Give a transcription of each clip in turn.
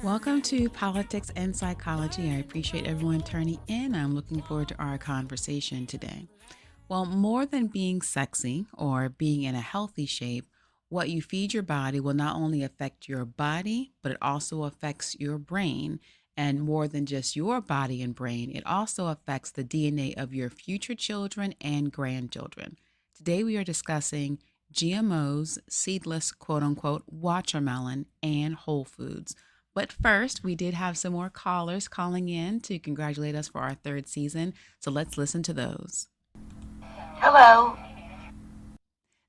Welcome to Politics and Psychology. I appreciate everyone turning in. I'm looking forward to our conversation today. Well, more than being sexy or being in a healthy shape, what you feed your body will not only affect your body, but it also affects your brain. And more than just your body and brain, it also affects the DNA of your future children and grandchildren. Today, we are discussing GMOs, seedless quote unquote watermelon, and whole foods. But first, we did have some more callers calling in to congratulate us for our third season. So let's listen to those. Hello.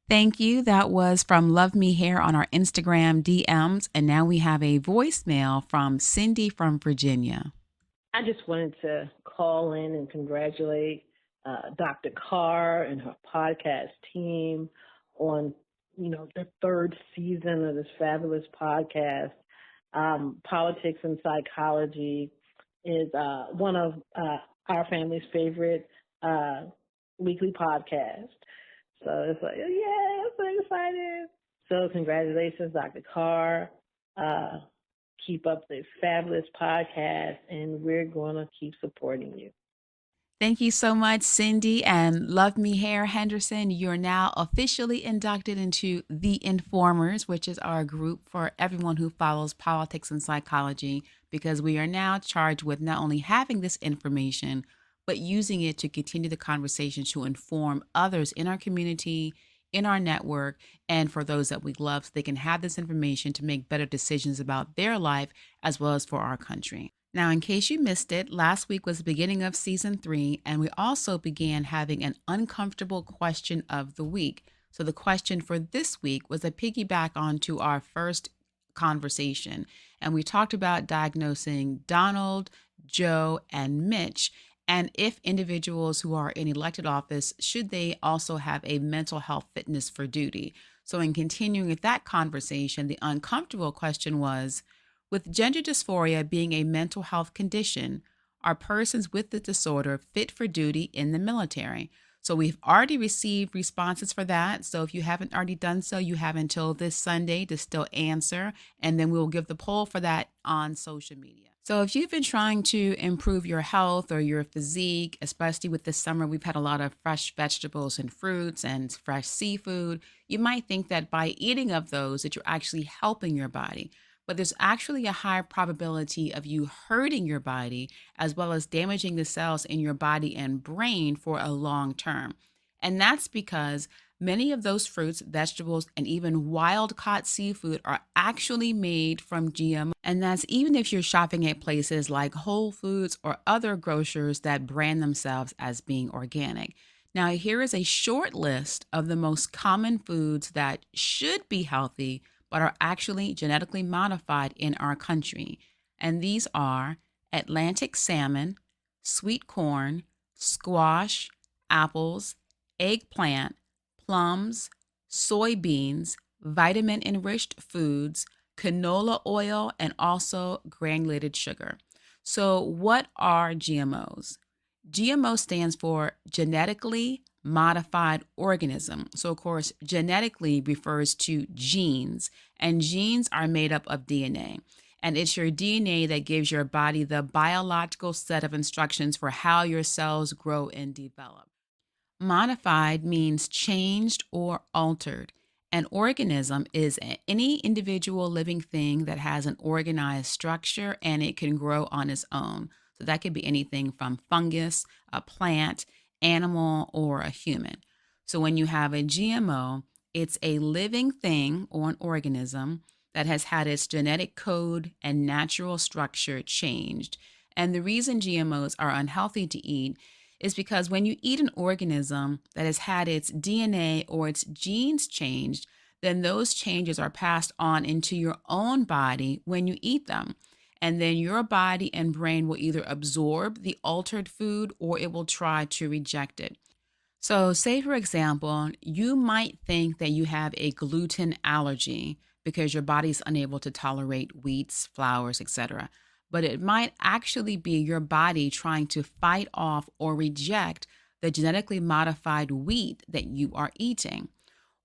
Thank you. That was from Love Me Hair on our Instagram DMs. And now we have a voicemail from Cindy from Virginia. I just wanted to call in and congratulate Dr. Carr and her podcast team on, the third season of this fabulous podcast. Politics and Psychology is one of our family's favorite weekly podcasts. So it's like, yeah, I'm so excited. So congratulations, Dr. Carr. Keep up the fabulous podcast, and we're going to keep supporting you. Thank you so much, Cindy and Love Me Hair Henderson. You're now officially inducted into The Informers, which is our group for everyone who follows politics and psychology, because we are now charged with not only having this information, but using it to continue the conversation to inform others in our community, in our network, and for those that we love so they can have this information to make better decisions about their life as well as for our country. Now, in case you missed it, last week was the beginning of season 3, and we also began having an uncomfortable question of the week. So the question for this week was a piggyback onto our first conversation, and we talked about diagnosing Donald, Joe, and Mitch, and if individuals who are in elected office, should they also have a mental health fitness for duty? So in continuing with that conversation, the uncomfortable question was, with gender dysphoria being a mental health condition, are persons with the disorder fit for duty in the military? So we've already received responses for that. So if you haven't already done so, you have until this Sunday to still answer, and then we'll give the poll for that on social media. So if you've been trying to improve your health or your physique, especially with this summer, we've had a lot of fresh vegetables and fruits and fresh seafood. You might think that by eating of those that you're actually helping your body. But there's actually a high probability of you hurting your body as well as damaging the cells in your body and brain for a long term. And that's because many of those fruits, vegetables, and even wild caught seafood are actually made from GMO. And that's even if you're shopping at places like Whole Foods or other grocers that brand themselves as being organic. Now, here is a short list of the most common foods that should be healthy but are actually genetically modified in our country. And these are Atlantic salmon, sweet corn, squash, apples, eggplant, plums, soybeans, vitamin-enriched foods, canola oil, and also granulated sugar. So what are GMOs? GMO stands for genetically modified organism. So, of course, genetically refers to genes, and genes are made up of DNA. And it's your DNA that gives your body the biological set of instructions for how your cells grow and develop. Modified means changed or altered. An organism is any individual living thing that has an organized structure and it can grow on its own. So that could be anything from fungus, a plant, animal, or a human. So when you have a GMO, it's a living thing or an organism that has had its genetic code and natural structure changed. And the reason GMOs are unhealthy to eat is because when you eat an organism that has had its DNA or its genes changed, then those changes are passed on into your own body when you eat them. And then your body and brain will either absorb the altered food or it will try to reject it. So say, for example, you might think that you have a gluten allergy because your body's unable to tolerate wheats, flours, etc. But it might actually be your body trying to fight off or reject the genetically modified wheat that you are eating.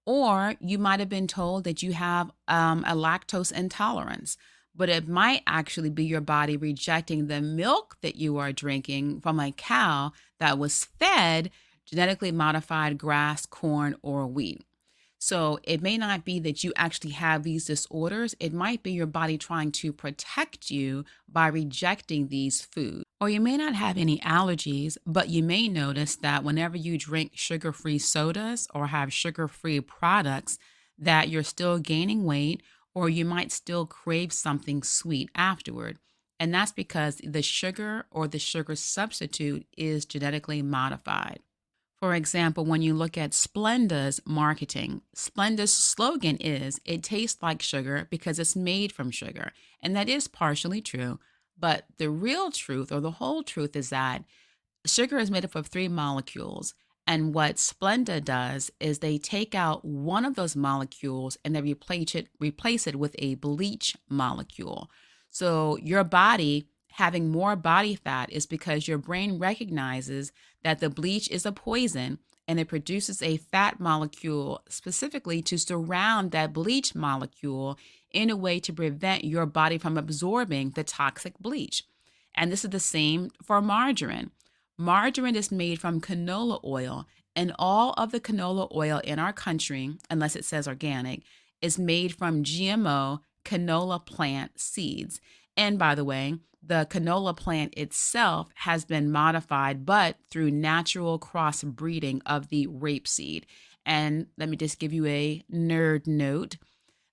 Or you might have been told that you have a lactose intolerance. but it might actually be your body rejecting the milk that you are drinking from a cow that was fed genetically modified grass, corn, or wheat. So it may not be that you actually have these disorders. It might be your body trying to protect you by rejecting these foods. Or you may not have any allergies, but you may notice that whenever you drink sugar-free sodas or have sugar-free products, that you're still gaining weight or you might still crave something sweet afterward. And that's because the sugar or the sugar substitute is genetically modified. For example, when you look at Splenda's marketing, Splenda's slogan is, "It tastes like sugar because it's made from sugar." And that is partially true. But the real truth or the whole truth is that sugar is made up of three molecules. And what Splenda does is they take out one of those molecules and they replace it with a bleach molecule. So your body having more body fat is because your brain recognizes that the bleach is a poison and it produces a fat molecule specifically to surround that bleach molecule in a way to prevent your body from absorbing the toxic bleach. And this is the same for margarine. Margarine is made from canola oil, and all of the canola oil in our country, unless it says organic, is made from GMO canola plant seeds. And by the way, the canola plant itself has been modified, but through natural crossbreeding of the rapeseed. And let me just give you a nerd note.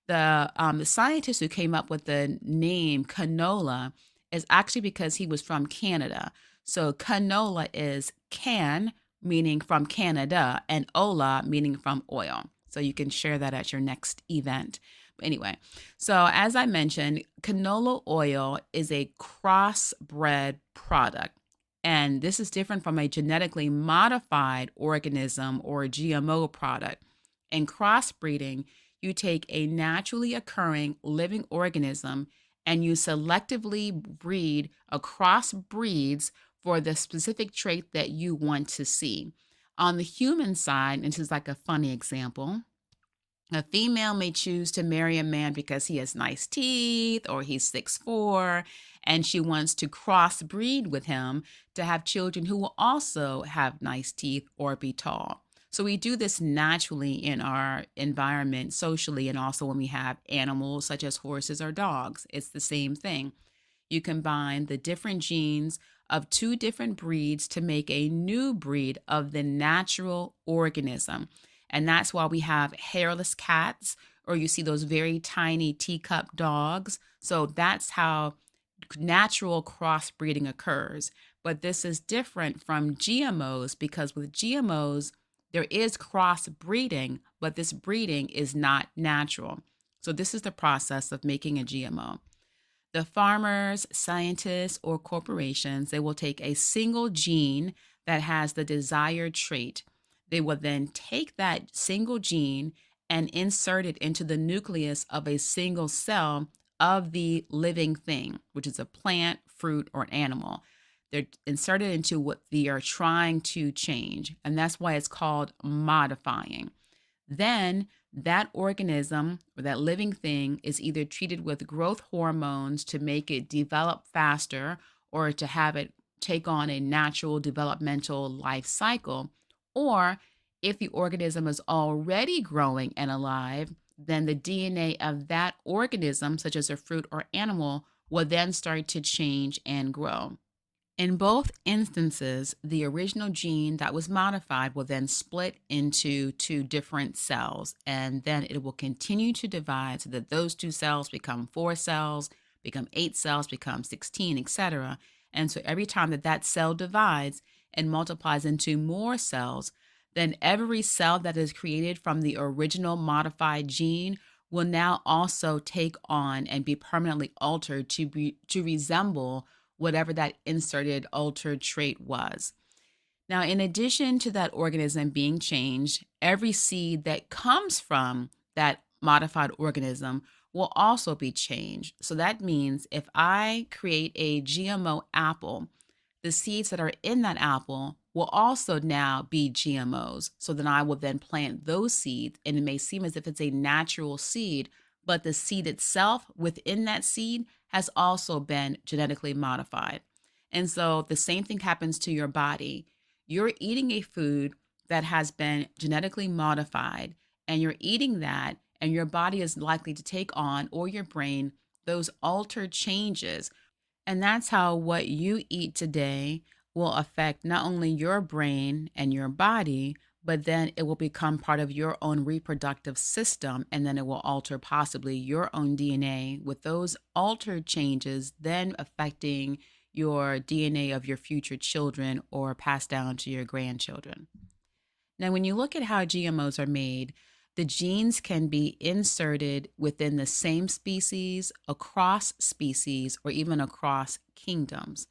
The scientist who came up with the name canola is actually because he was from Canada. So canola is can, meaning from Canada, and ola, meaning from oil. So you can share that at your next event. Anyway, so as I mentioned, canola oil is a crossbred product. And this is different from a genetically modified organism or a GMO product. In crossbreeding, you take a naturally occurring living organism and you selectively breed across breeds for the specific trait that you want to see. On the human side, and this is like a funny example, a female may choose to marry a man because he has nice teeth or he's 6'4", and she wants to crossbreed with him to have children who will also have nice teeth or be tall. So we do this naturally in our environment, socially, and also when we have animals such as horses or dogs. It's the same thing. You combine the different genes of two different breeds to make a new breed of the natural organism. And that's why we have hairless cats, or you see those very tiny teacup dogs. So that's how natural crossbreeding occurs. But this is different from GMOs because with GMOs, there is crossbreeding, but this breeding is not natural. So this is the process of making a GMO. The farmers, scientists, or corporations, they will take a single gene that has the desired trait. They will then take that single gene and insert it into the nucleus of a single cell of the living thing, which is a plant, fruit, or animal. They're inserted into what they are trying to change, and that's why it's called modifying. Then that organism or that living thing is either treated with growth hormones to make it develop faster or to have it take on a natural developmental life cycle. Or if the organism is already growing and alive, then the DNA of that organism, such as a fruit or animal, will then start to change and grow. In both instances, the original gene that was modified will then split into two different cells, and then it will continue to divide so that those two cells become 4 cells, become 8 cells, become 16, etc. And so every time that that cell divides and multiplies into more cells, then every cell that is created from the original modified gene will now also take on and be permanently altered to resemble whatever that inserted altered trait was. Now, in addition to that organism being changed, every seed that comes from that modified organism will also be changed. So that means if I create a GMO apple, the seeds that are in that apple will also now be GMOs. So then I will then plant those seeds, and it may seem as if it's a natural seed, but the seed itself within that seed has also been genetically modified. And so the same thing happens to your body. You're eating a food that has been genetically modified, and you're eating that, and your body is likely to take on, or your brain, those altered changes. And that's how what you eat today will affect not only your brain and your body, but then it will become part of your own reproductive system. And then it will alter possibly your own DNA, with those altered changes then affecting your DNA of your future children or passed down to your grandchildren. Now, when you look at how GMOs are made, the genes can be inserted within the same species, across species, or even across kingdoms.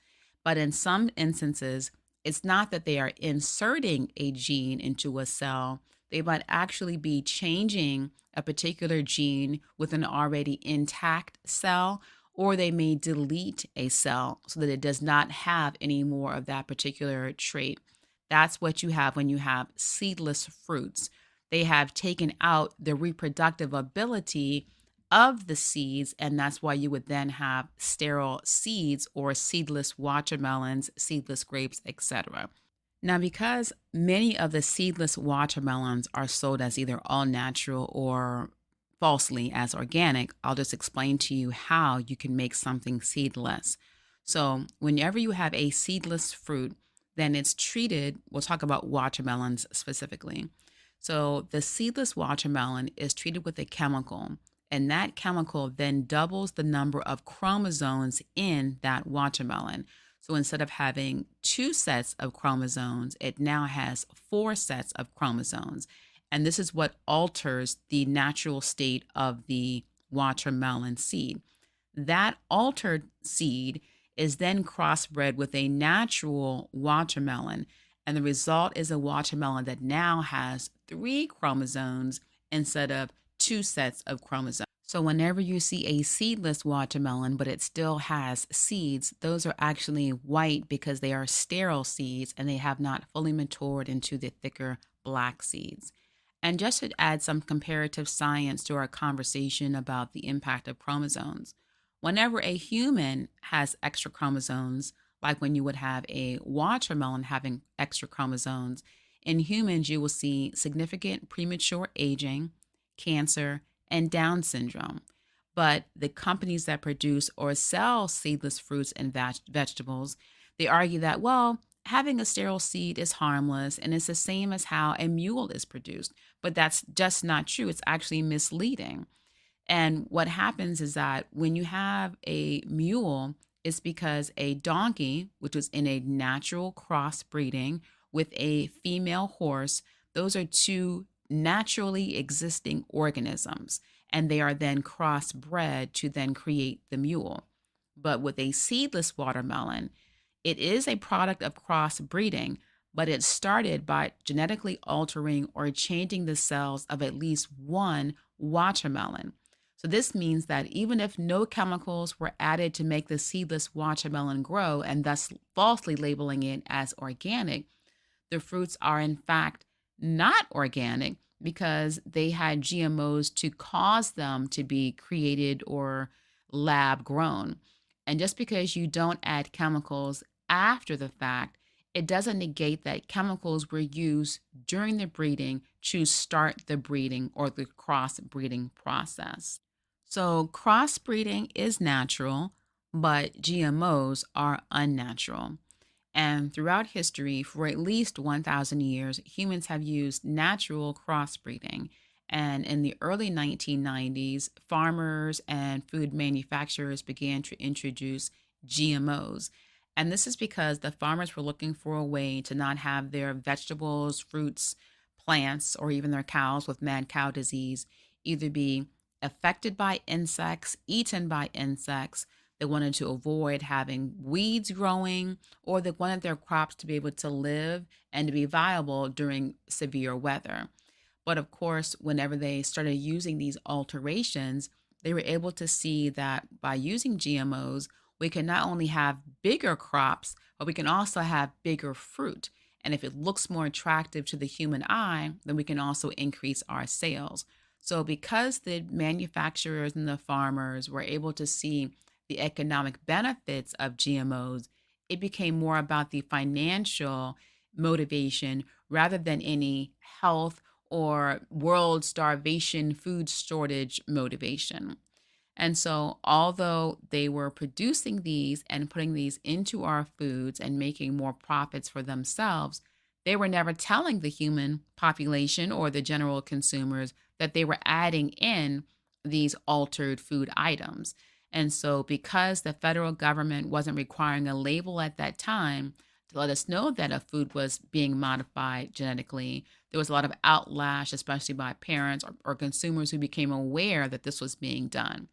But in some instances, it's not that they are inserting a gene into a cell, they might actually be changing a particular gene with an already intact cell, or they may delete a cell so that it does not have any more of that particular trait. That's what you have when you have seedless fruits. They have taken out the reproductive ability of the seeds, and that's why you would then have sterile seeds or seedless watermelons, seedless grapes, etc. Now, because many of the seedless watermelons are sold as either all natural or falsely as organic, I'll just explain to you how you can make something seedless. So, whenever you have a seedless fruit, then it's treated, we'll talk about watermelons specifically. So, the seedless watermelon is treated with a chemical, and that chemical then doubles the number of chromosomes in that watermelon. So instead of having two sets of chromosomes, it now has four sets of chromosomes. And this is what alters the natural state of the watermelon seed. That altered seed is then crossbred with a natural watermelon. And the result is a watermelon that now has three chromosomes instead of two sets of chromosomes. So, whenever you see a seedless watermelon, but it still has seeds, those are actually white because they are sterile seeds and they have not fully matured into the thicker black seeds. And just to add some comparative science to our conversation about the impact of chromosomes, whenever a human has extra chromosomes, like when you would have a watermelon having extra chromosomes, in humans you will see significant premature aging, cancer, and Down syndrome. But the companies that produce or sell seedless fruits and vegetables, they argue that, well, having a sterile seed is harmless and it's the same as how a mule is produced. But that's just not true. It's actually misleading. And what happens is that when you have a mule, it's because a donkey, which was in a natural crossbreeding with a female horse, those are two naturally existing organisms, and they are then crossbred to then create the mule. But with a seedless watermelon, it is a product of crossbreeding, but it started by genetically altering or changing the cells of at least one watermelon. So this means that even if no chemicals were added to make the seedless watermelon grow, and thus falsely labeling it as organic, the fruits are in fact not organic because they had GMOs to cause them to be created or lab grown. And just because you don't add chemicals after the fact, it doesn't negate that chemicals were used during the breeding to start the breeding or the crossbreeding process. So, crossbreeding is natural, but GMOs are unnatural. And throughout history, for at least 1,000 years, humans have used natural crossbreeding. And in the early 1990s, farmers and food manufacturers began to introduce GMOs. And this is because the farmers were looking for a way to not have their vegetables, fruits, plants, or even their cows with mad cow disease either be affected by insects, eaten by insects. They wanted to avoid having weeds growing, or they wanted their crops to be able to live and to be viable during severe weather. But of course, whenever they started using these alterations, they were able to see that by using GMOs, we can not only have bigger crops, but we can also have bigger fruit. And if it looks more attractive to the human eye, then we can also increase our sales. So, because the manufacturers and the farmers were able to see the economic benefits of GMOs, it became more about the financial motivation rather than any health or world starvation, food shortage motivation. And so, although they were producing these and putting these into our foods and making more profits for themselves, they were never telling the human population or the general consumers that they were adding in these altered food items. And so, because the federal government wasn't requiring a label at that time to let us know that a food was being modified genetically, there was a lot of outlash, especially by parents or consumers who became aware that this was being done,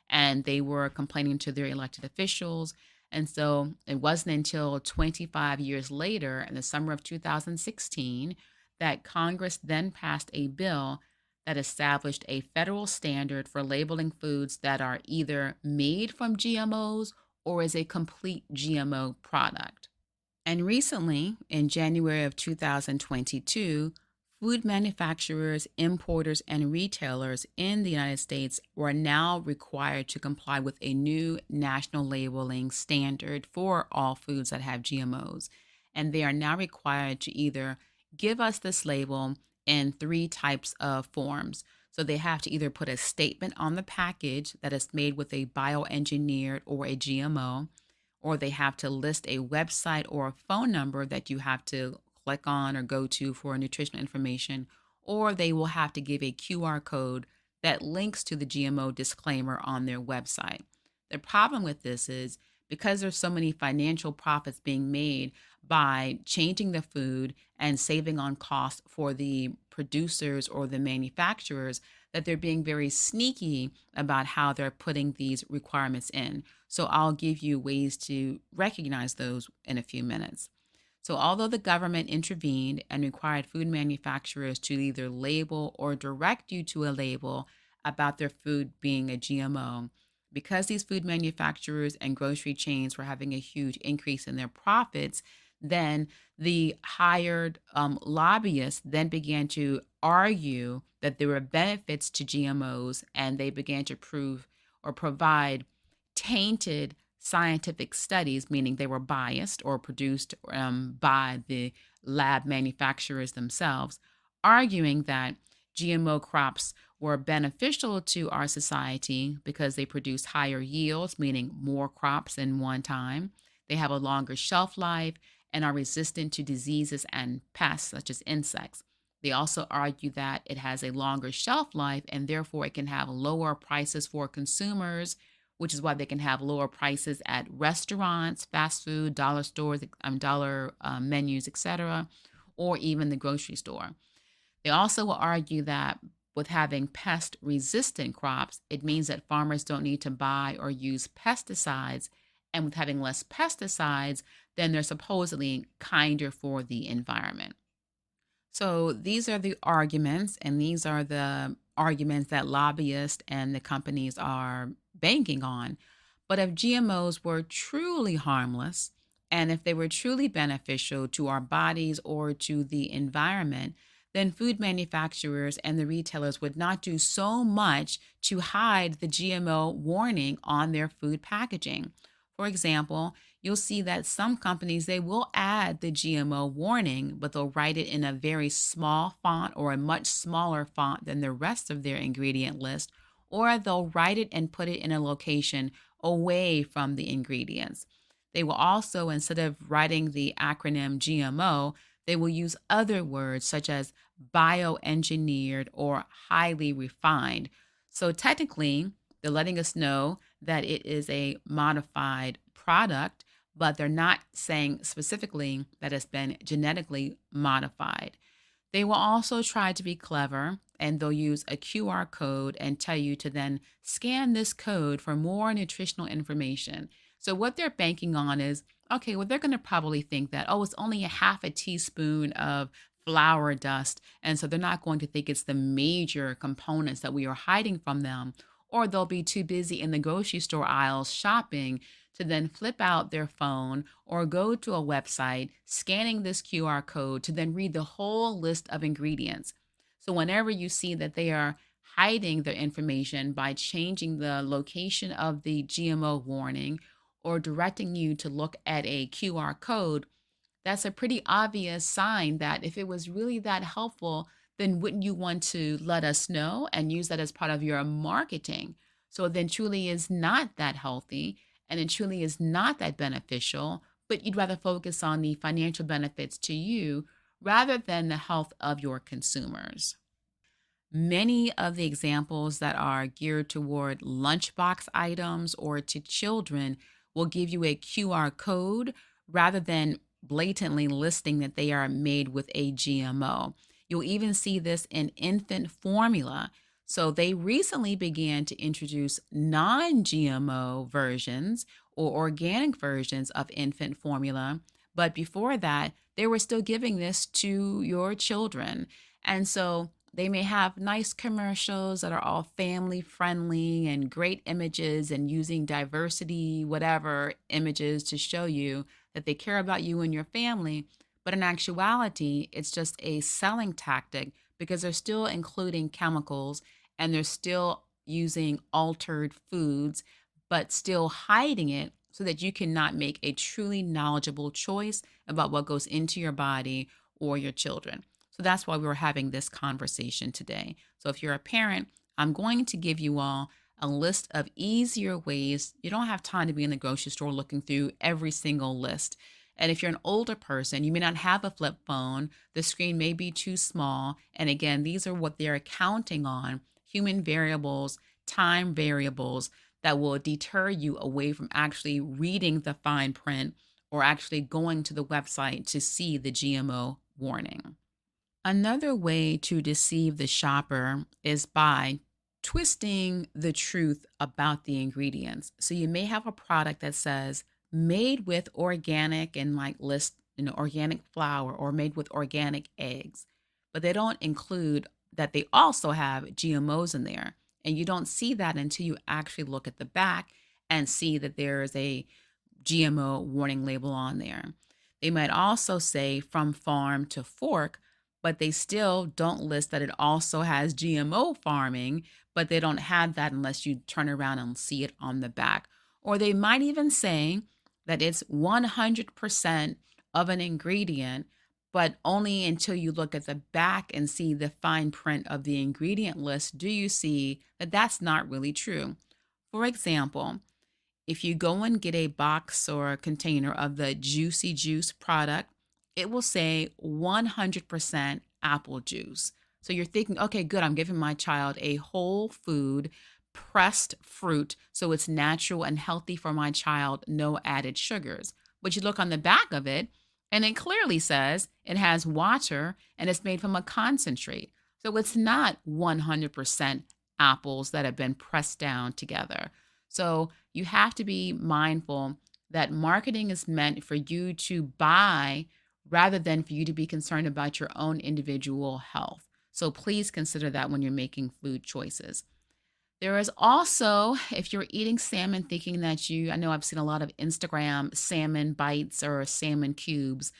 and they were complaining to their elected officials. And so it wasn't until 25 years later, in the summer of 2016, that Congress then passed a bill that established a federal standard for labeling foods that are either made from GMOs or is a complete GMO product. And recently, in January of 2022, food manufacturers, importers, and retailers in the United States were now required to comply with a new national labeling standard for all foods that have GMOs. And they are now required to either give us this label in three types of forms. So they have to either put a statement on the package that is made with a bioengineered or a GMO, or they have to list a website or a phone number that you have to click on or go to for nutritional information, or they will have to give a QR code that links to the GMO disclaimer on their website. The problem with this is because there's so many financial profits being made by changing the food and saving on costs for the producers or the manufacturers, that they're being very sneaky about how they're putting these requirements in. So I'll give you ways to recognize those in a few minutes. So, although the government intervened and required food manufacturers to either label or direct you to a label about their food being a GMO, because these food manufacturers and grocery chains were having a huge increase in their profits, then the hired lobbyists then began to argue that there were benefits to GMOs, and they began to prove or provide tainted scientific studies, meaning they were biased or produced by the lab manufacturers themselves, arguing that GMO crops were beneficial to our society because they produce higher yields, meaning more crops in one time. They have a longer shelf life and are resistant to diseases and pests such as insects. They also argue that it has a longer shelf life and therefore it can have lower prices for consumers, which is why they can have lower prices at restaurants, fast food, dollar stores, dollar menus, etc., or even the grocery store. They also will argue that with having pest resistant crops, it means that farmers don't need to buy or use pesticides. And with having less pesticides, then they're supposedly kinder for the environment. So these are the arguments, and these are the arguments that lobbyists and the companies are banking on. But if GMOs were truly harmless, and if they were truly beneficial to our bodies or to the environment, then food manufacturers and the retailers would not do so much to hide the GMO warning on their food packaging. For example, you'll see that some companies they will add the GMO warning, but they'll write it in a very small font or a much smaller font than the rest of their ingredient list, or they'll write it and put it in a location away from the ingredients. They will also, instead of writing the acronym GMO, they will use other words such as bioengineered or highly refined. So technically, they're letting us know that it is a modified product, but they're not saying specifically that it's been genetically modified. They will also try to be clever, and they'll use a QR code and tell you to then scan this code for more nutritional information. So, what they're banking on is okay, well, they're going to probably think that, oh, it's only a half a teaspoon of flour dust. And so they're not going to think it's the major components that we are hiding from them. Or they'll be too busy in the grocery store aisles shopping to then flip out their phone or go to a website scanning this QR code to then read the whole list of ingredients. So whenever you see that they are hiding their information by changing the location of the GMO warning or directing you to look at a QR code, that's a pretty obvious sign that if it was really that helpful, then wouldn't you want to let us know and use that as part of your marketing? So then truly is not that healthy and it truly is not that beneficial, but you'd rather focus on the financial benefits to you rather than the health of your consumers. Many of the examples that are geared toward lunchbox items or to children will give you a QR code rather than blatantly listing that they are made with a GMO. You'll even see this in infant formula. So they recently began to introduce non GMO versions or organic versions of infant formula. But before that, they were still giving this to your children. And so they may have nice commercials that are all family friendly and great images and using diversity, whatever images to show you that they care about you and your family. But in actuality, it's just a selling tactic because they're still including chemicals and they're still using altered foods, but still hiding it so that you cannot make a truly knowledgeable choice about what goes into your body or your children. So that's why we're having this conversation today. So if you're a parent, I'm going to give you all a list of easier ways. You don't have time to be in the grocery store looking through every single list. And if you're an older person, you may not have a flip phone. The screen may be too small. And again, these are what they're counting on, human variables, time variables that will deter you away from actually reading the fine print or actually going to the website to see the GMO warning. Another way to deceive the shopper is by twisting the truth about the ingredients. So you may have a product that says made with organic and like list, organic flour or made with organic eggs, but they don't include that they also have GMOs in there. And you don't see that until you actually look at the back and see that there is a GMO warning label on there. They might also say from farm to fork, but they still don't list that it also has GMO farming, but they don't have that unless you turn around and see it on the back. Or they might even say that it's 100% of an ingredient, but only until you look at the back and see the fine print of the ingredient list do you see that that's not really true. For example, if you go and get a box or a container of the Juicy Juice product, it will say 100% apple juice. So you're thinking, okay, good, I'm giving my child a whole food pressed fruit, so it's natural and healthy for my child, no added sugars. But you look on the back of it, and it clearly says it has water and it's made from a concentrate. So it's not 100% apples that have been pressed down together. So you have to be mindful that marketing is meant for you to buy rather than for you to be concerned about your own individual health. So please consider that when you're making food choices. There is also, if you're eating salmon, thinking that I know I've seen a lot of Instagram salmon bites or salmon cubes,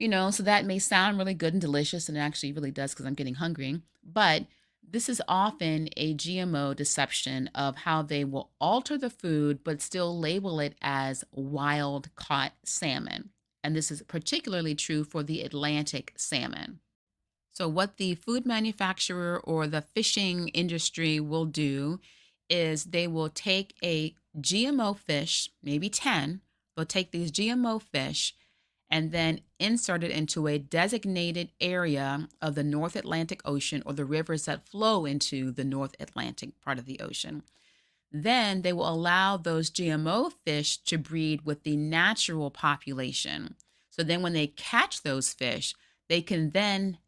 so that may sound really good and delicious, and it actually really does because I'm getting hungry. But this is often a GMO deception of how they will alter the food but still label it as wild caught salmon. And this is particularly true for the Atlantic salmon. So, what the food manufacturer or the fishing industry will do is they will take a GMO fish, maybe 10, they'll take these GMO fish and then insert it into a designated area of the North Atlantic Ocean or the rivers that flow into the North Atlantic part of the ocean. Then they will allow those GMO fish to breed with the natural population. So then when they catch those fish, they can then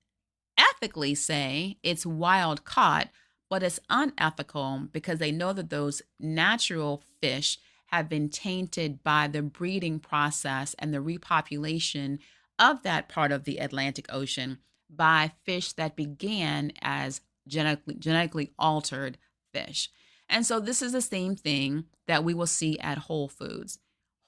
ethically say it's wild caught, but it's unethical because they know that those natural fish have been tainted by the breeding process and the repopulation of that part of the Atlantic Ocean by fish that began as genetically altered fish. And so this is the same thing that we will see at Whole Foods.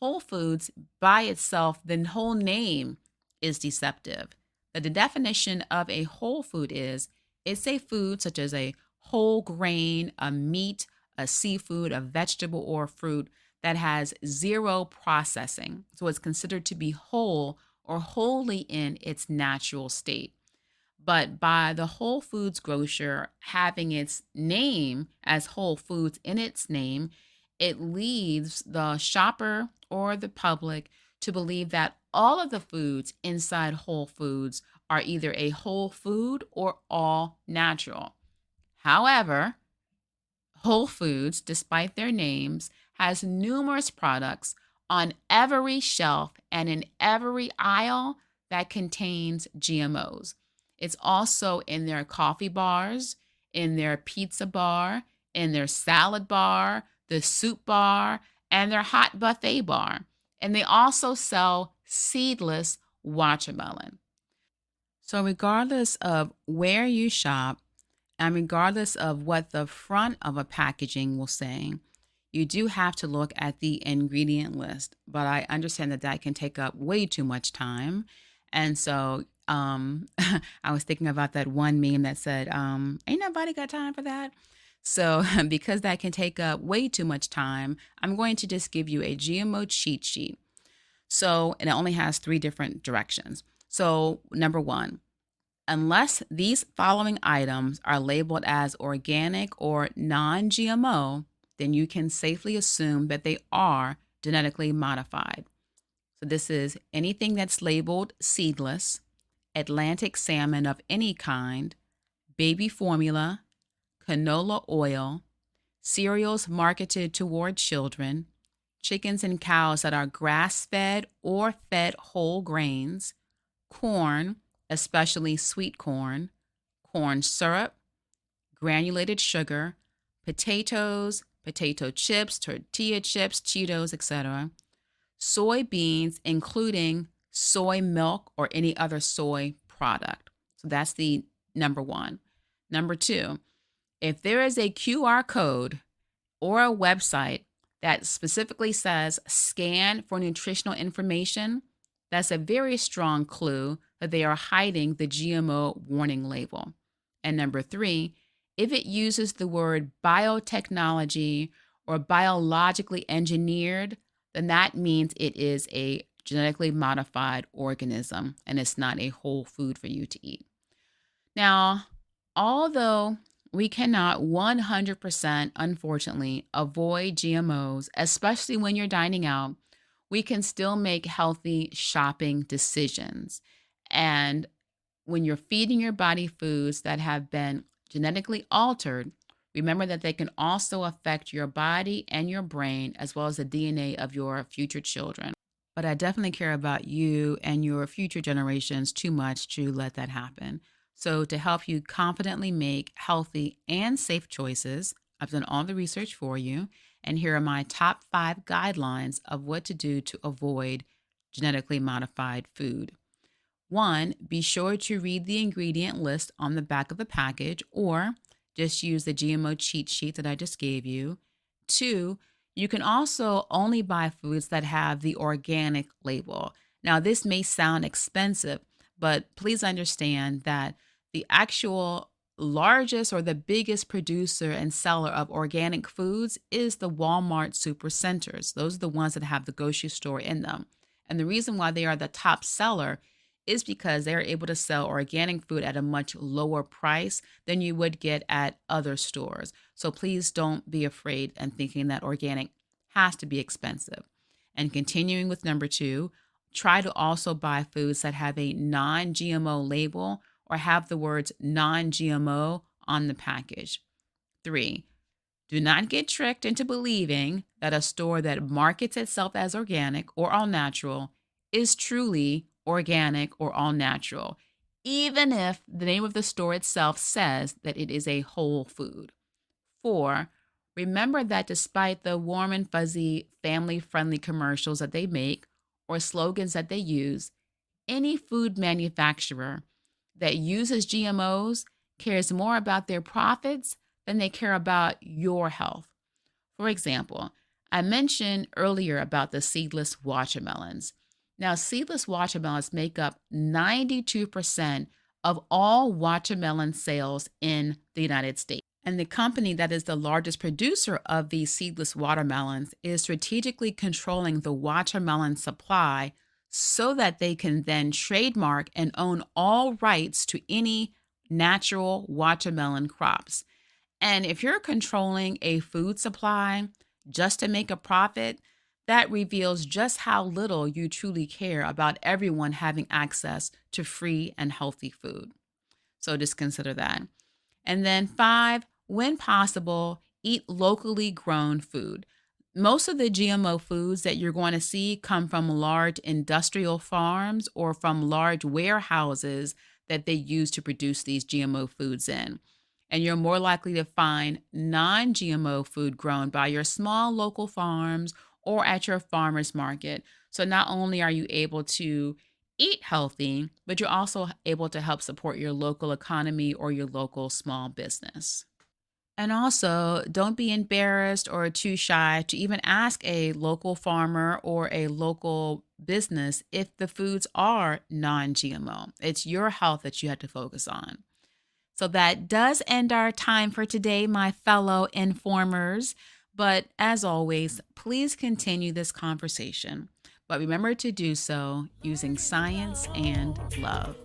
Whole Foods by itself, the whole name is deceptive. But the definition of a whole food is it's a food such as a whole grain, a meat, a seafood, a vegetable, or fruit that has zero processing. So it's considered to be whole or wholly in its natural state. But by the Whole Foods grocer having its name as Whole Foods in its name, it leads the shopper or the public to believe that all of the foods inside Whole Foods are either a whole food or all natural. However, Whole Foods, despite their names, has numerous products on every shelf and in every aisle that contains GMOs. It's also in their coffee bars, in their pizza bar, in their salad bar, the soup bar, and their hot buffet bar. And they also sell seedless watermelon. So, regardless of where you shop, and regardless of what the front of a packaging will say, you do have to look at the ingredient list. But I understand that that can take up way too much time. And so I was thinking about that one meme that said, ain't nobody got time for that. So because that can take up way too much time, I'm going to just give you a GMO cheat sheet. So, and it only has 3 different directions. So, number 1, unless these following items are labeled as organic or non GMO, then you can safely assume that they are genetically modified. So, this is anything that's labeled seedless, Atlantic salmon of any kind, baby formula, canola oil, cereals marketed toward children, chickens and cows that are grass fed or fed whole grains, corn, especially sweet corn, corn syrup, granulated sugar, potatoes, potato chips, tortilla chips, Cheetos, etc., soybeans, including soy milk or any other soy product. So that's the number 1. Number 2, if there is a QR code or a website that specifically says scan for nutritional information, that's a very strong clue that they are hiding the GMO warning label. And number 3, if it uses the word biotechnology or biologically engineered, then that means it is a genetically modified organism and it's not a whole food for you to eat. Now, although we cannot 100%, unfortunately, avoid GMOs, especially when you're dining out, we can still make healthy shopping decisions. And when you're feeding your body foods that have been genetically altered, remember that they can also affect your body and your brain, as well as the DNA of your future children. But I definitely care about you and your future generations too much to let that happen. So, to help you confidently make healthy and safe choices, I've done all the research for you. And here are my top 5 guidelines of what to do to avoid genetically modified food. 1, be sure to read the ingredient list on the back of the package or just use the GMO cheat sheet that I just gave you. 2, you can also only buy foods that have the organic label. Now, this may sound expensive, but please understand that the actual largest or the biggest producer and seller of organic foods is the Walmart supercenters. Those are the ones that have the grocery store in them. And the reason why they are the top seller is because they're able to sell organic food at a much lower price than you would get at other stores. So please don't be afraid and thinking that organic has to be expensive. And continuing with number 2, try to also buy foods that have a non-GMO label or have the words non-GMO on the package. 3, do not get tricked into believing that a store that markets itself as organic or all natural is truly organic or all natural, even if the name of the store itself says that it is a whole food. 4, remember that despite the warm and fuzzy family-friendly commercials that they make or slogans that they use, any food manufacturer that uses GMOs cares more about their profits than they care about your health. For example, I mentioned earlier about the seedless watermelons. Now, seedless watermelons make up 92% of all watermelon sales in the United States. And the company that is the largest producer of these seedless watermelons is strategically controlling the watermelon supply so that they can then trademark and own all rights to any natural watermelon crops. And if you're controlling a food supply just to make a profit, that reveals just how little you truly care about everyone having access to free and healthy food. So just consider that. And then five, when possible, eat locally grown food. Most of the GMO foods that you're going to see come from large industrial farms or from large warehouses that they use to produce these GMO foods in. And you're more likely to find non GMO food grown by your small local farms or at your farmer's market. So not only are you able to eat healthy, but you're also able to help support your local economy or your local small business. And also, don't be embarrassed or too shy to even ask a local farmer or a local business if the foods are non GMO. It's your health that you have to focus on. So that does end our time for today, my fellow informers. But as always, please continue this conversation. But remember to do so using science and love.